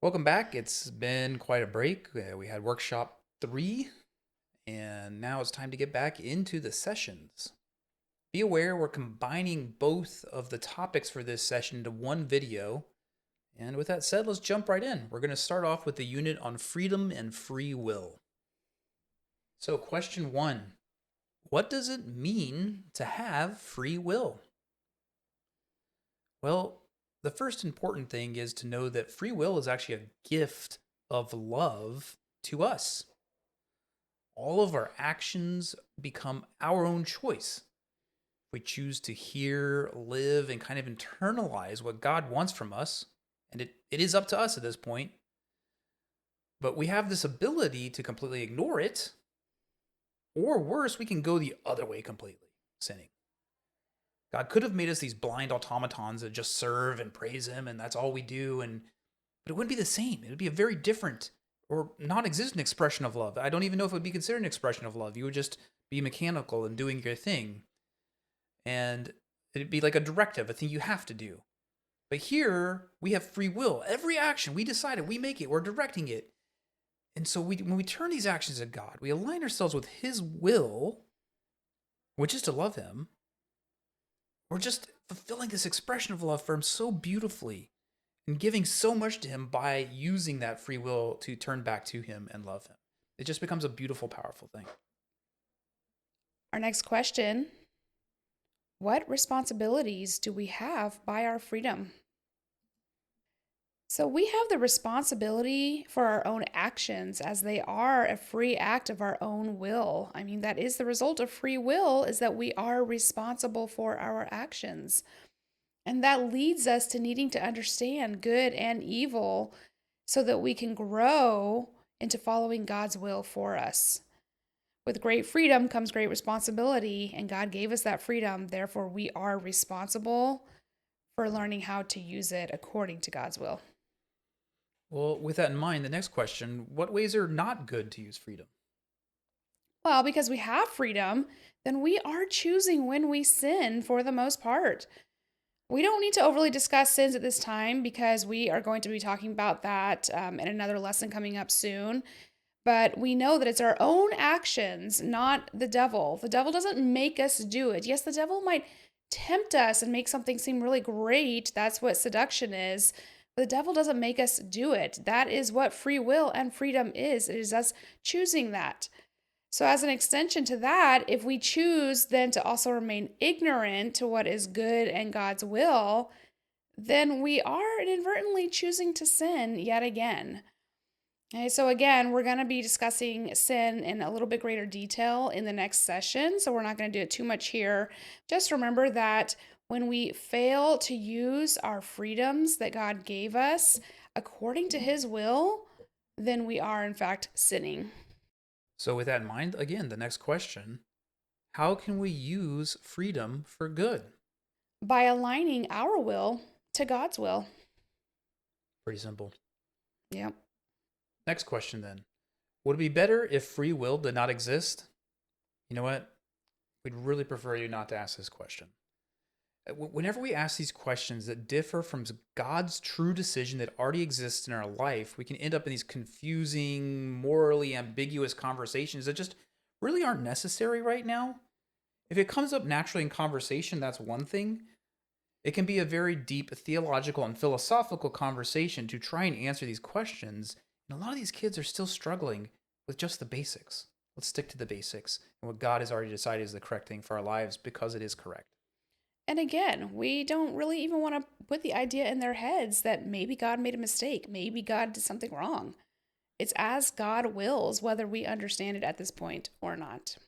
Welcome back. It's been quite a break. We had workshop 3, and now it's time to get back into the sessions. Be aware we're combining both of the topics for this session into one video. And with that said, let's jump right in. We're going to start off with the unit on freedom and free will. So, question 1: what does it mean to have free will? Well, the first important thing is to know that free will is actually a gift of love to us. All of our actions become our own choice. We choose to hear, live, and kind of internalize what God wants from us, and it is up to us at this point. But we have this ability to completely ignore it, or worse, we can go the other way completely, sinning. God could have made us these blind automatons that just serve and praise Him, and that's all we do. But it wouldn't be the same. It would be a very different or non-existent expression of love. I don't even know if it would be considered an expression of love. You would just be mechanical and doing your thing, and it'd be like a directive, a thing you have to do. But here we have free will. Every action we decided, we make it. We're directing it, and so when we turn these actions to God, we align ourselves with His will, which is to love Him. We're just fulfilling this expression of love for Him so beautifully and giving so much to Him by using that free will to turn back to Him and love Him. It just becomes a beautiful, powerful thing. Our next question: what responsibilities do we have by our freedom? So, we have the responsibility for our own actions as they are a free act of our own will. I mean, that is the result of free will, is that we are responsible for our actions. And that leads us to needing to understand good and evil so that we can grow into following God's will for us. With great freedom comes great responsibility, and God gave us that freedom. Therefore, we are responsible for learning how to use it according to God's will. Well, with that in mind, the next question: what ways are not good to use freedom? Well, because we have freedom, then we are choosing when we sin for the most part. We don't need to overly discuss sins at this time because we are going to be talking about that in another lesson coming up soon. But we know that it's our own actions, not the devil. The devil doesn't make us do it. Yes, the devil might tempt us and make something seem really great. That's what seduction is. But the devil doesn't make us do it. That is what free will and freedom is. It is us choosing that. So, as an extension to that, if we choose then to also remain ignorant to what is good and God's will, then we are inadvertently choosing to sin yet again. Okay, so again, we're going to be discussing sin in a little bit greater detail in the next session. So, we're not going to do it too much here. Just remember that when we fail to use our freedoms that God gave us according to His will, then we are in fact sinning. So, with that in mind, again, the next question: how can we use freedom for good? By aligning our will to God's will. Pretty simple. Yep. Next question then: would it be better if free will did not exist? You know what? We'd really prefer you not to ask this question. Whenever we ask these questions that differ from God's true decision that already exists in our life, we can end up in these confusing, morally ambiguous conversations that just really aren't necessary right now. If it comes up naturally in conversation, that's one thing. It can be a very deep theological and philosophical conversation to try and answer these questions. And a lot of these kids are still struggling with just the basics. Let's stick to the basics and what God has already decided is the correct thing for our lives because it is correct. And again, we don't really even want to put the idea in their heads that maybe God made a mistake. Maybe God did something wrong. It's as God wills, whether we understand it at this point or not.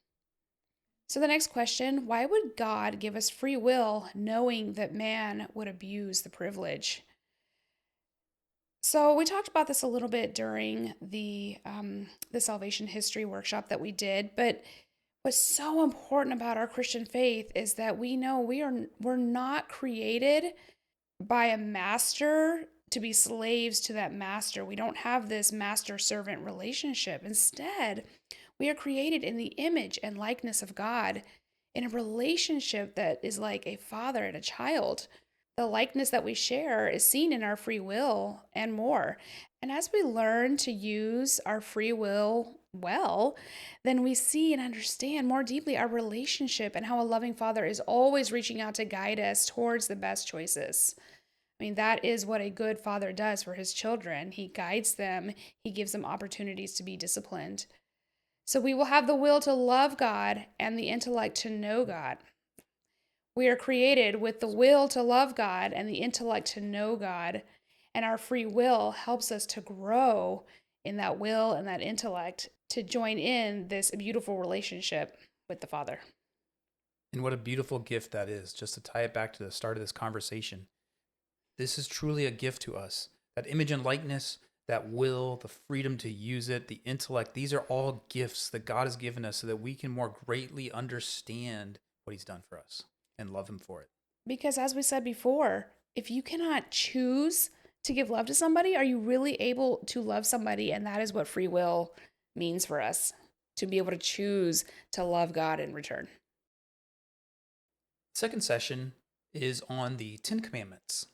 So, the next question: why would God give us free will knowing that man would abuse the privilege? So, we talked about this a little bit during the salvation history workshop that we did, but what's so important about our Christian faith is that we know we're not created by a master to be slaves to that master. We don't have this master servant relationship. Instead, we are created in the image and likeness of God in a relationship that is like a father and a child. The likeness that we share is seen in our free will and more. And as we learn to use our free will well, then we see and understand more deeply our relationship and how a loving father is always reaching out to guide us towards the best choices. I mean, that is what a good father does for his children. He guides them, he gives them opportunities to be disciplined. So we will have the will to love God and the intellect to know God. We are created with the will to love God and the intellect to know God. And our free will helps us to grow in that will and that intellect to join in this beautiful relationship with the Father. And what a beautiful gift that is, just to tie it back to the start of this conversation. This is truly a gift to us. That image and likeness, that will, the freedom to use it, the intellect, these are all gifts that God has given us so that we can more greatly understand what He's done for us and love Him for it. Because as we said before, if you cannot choose to give love to somebody, are you really able to love somebody? And that is what free will means for us, to be able to choose to love God in return. Second session is on the Ten Commandments.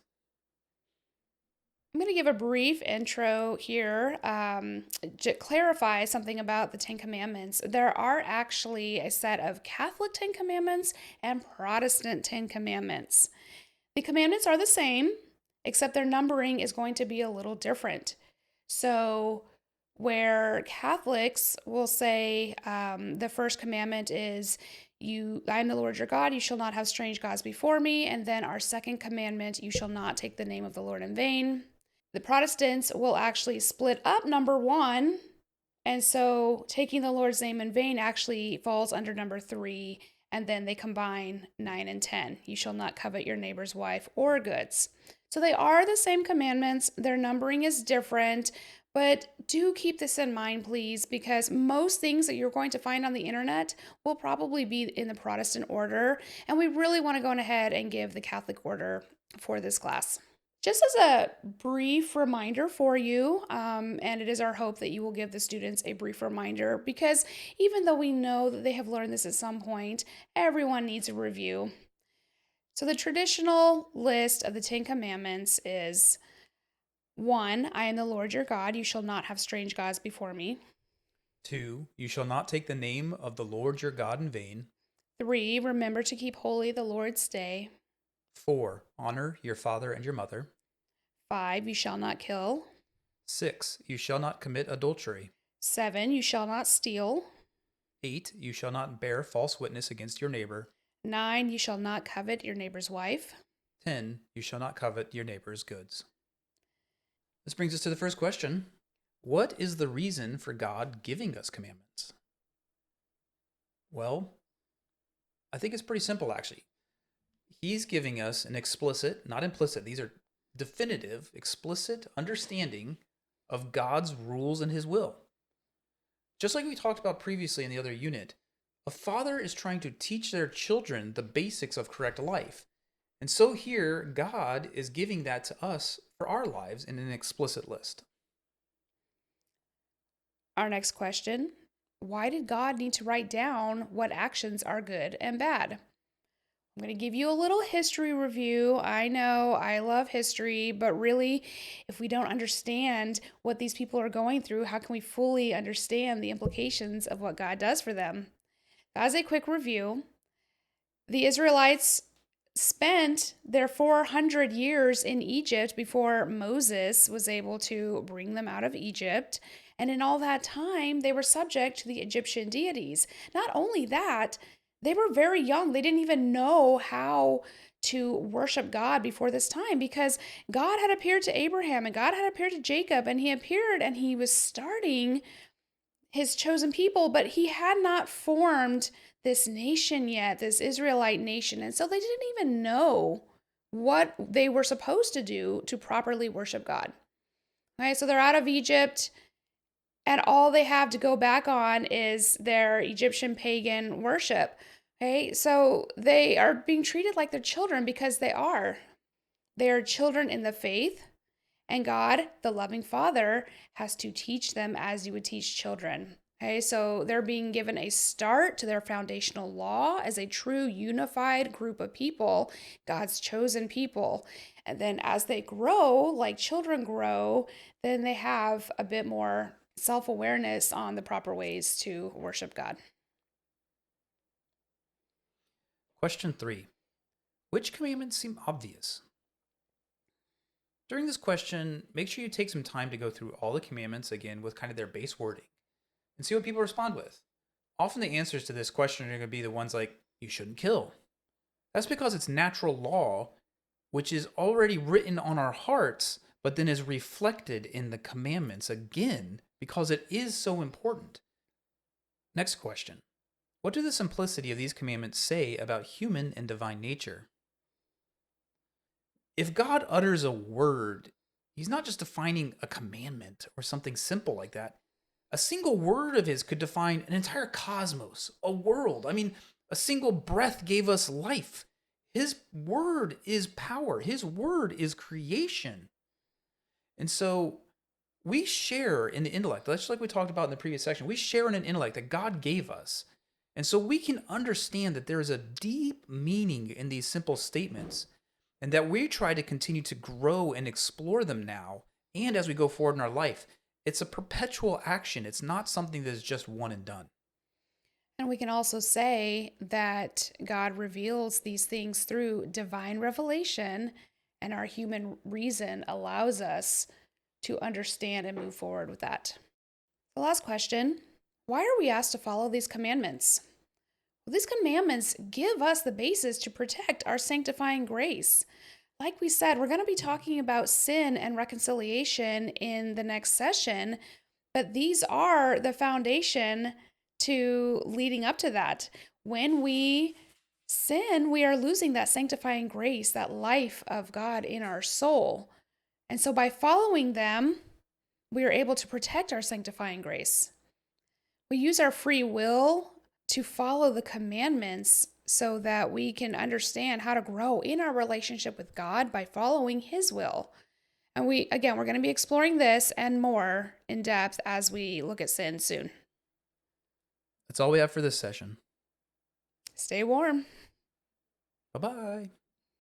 I'm going to give a brief intro here to clarify something about the Ten Commandments. There are actually a set of Catholic Ten Commandments and Protestant Ten Commandments. The commandments are the same, except their numbering is going to be a little different. So, where Catholics will say the first commandment is, I am the Lord your God, you shall not have strange gods before me. And then our second commandment, you shall not take the name of the Lord in vain. The Protestants will actually split up number 1. And so taking the Lord's name in vain actually falls under number 3. And then they combine 9 and 10. You shall not covet your neighbor's wife or goods. So they are the same commandments. Their numbering is different. But do keep this in mind, please, because most things that you're going to find on the internet will probably be in the Protestant order. And we really want to go ahead and give the Catholic order for this class. Just as a brief reminder for you, and it is our hope that you will give the students a brief reminder, because even though we know that they have learned this at some point, everyone needs a review. So the traditional list of the Ten Commandments is 1, I am the Lord your God, you shall not have strange gods before me. 2, you shall not take the name of the Lord your God in vain. 3, remember to keep holy the Lord's day. 4, honor your father and your mother. 5, you shall not kill. 6, you shall not commit adultery. 7, you shall not steal. 8, you shall not bear false witness against your neighbor. 9, you shall not covet your neighbor's wife. 10, you shall not covet your neighbor's goods. This brings us to the first question. What is the reason for God giving us commandments? Well, I think it's pretty simple, actually. He's giving us an explicit, not implicit, these are definitive, explicit understanding of God's rules and His will. Just like we talked about previously in the other unit, a father is trying to teach their children the basics of correct life. And so here, God is giving that to us for our lives in an explicit list. Our next question, why did God need to write down what actions are good and bad? I'm going to give you a little history review. I know I love history, but really, if we don't understand what these people are going through, how can we fully understand the implications of what God does for them? As a quick review, the Israelites spent their 400 years in Egypt before Moses was able to bring them out of Egypt. And in all that time, they were subject to the Egyptian deities. Not only that, they were very young. They didn't even know how to worship God before this time, because God had appeared to Abraham and God had appeared to Jacob, and he appeared and he was starting his chosen people, but he had not formed this nation yet, this Israelite nation. And so they didn't even know what they were supposed to do to properly worship God. Okay, so they're out of Egypt, and all they have to go back on is their Egyptian pagan worship. Okay, so they are being treated like they're children, because they are. They are children in the faith, and God, the loving Father, has to teach them as you would teach children. Okay, so they're being given a start to their foundational law as a true unified group of people, God's chosen people. And then as they grow, like children grow, then they have a bit more self awareness on the proper ways to worship God. Question 3. Which commandments seem obvious? During this question, make sure you take some time to go through all the commandments again with kind of their base wording and see what people respond with. Often the answers to this question are going to be the ones like, you shouldn't kill. That's because it's natural law, which is already written on our hearts, but then is reflected in the commandments again because it is so important. Next question. What do the simplicity of these commandments say about human and divine nature? If God utters a word, he's not just defining a commandment or something simple like that. A single word of his could define an entire cosmos, a world. I mean, a single breath gave us life. His word is power, his word is creation. And so we share in the intellect, just like we talked about in the previous section, we share in an intellect that God gave us. And so we can understand that there is a deep meaning in these simple statements and that we try to continue to grow and explore them now and as we go forward in our life. It's a perpetual action. It's not something that is just one and done. And we can also say that God reveals these things through divine revelation, and our human reason allows us to understand and move forward with that. The last question: why are we asked to follow these commandments? Well, these commandments give us the basis to protect our sanctifying grace. Like we said, we're going to be talking about sin and reconciliation in the next session, but these are the foundation to leading up to that. When we sin, we are losing that sanctifying grace, that life of God in our soul. And so by following them, we are able to protect our sanctifying grace. We use our free will to follow the commandments so that we can understand how to grow in our relationship with God by following his will. And we're going to be exploring this and more in depth as we look at sin soon. That's all we have for this session. Stay warm. Bye bye.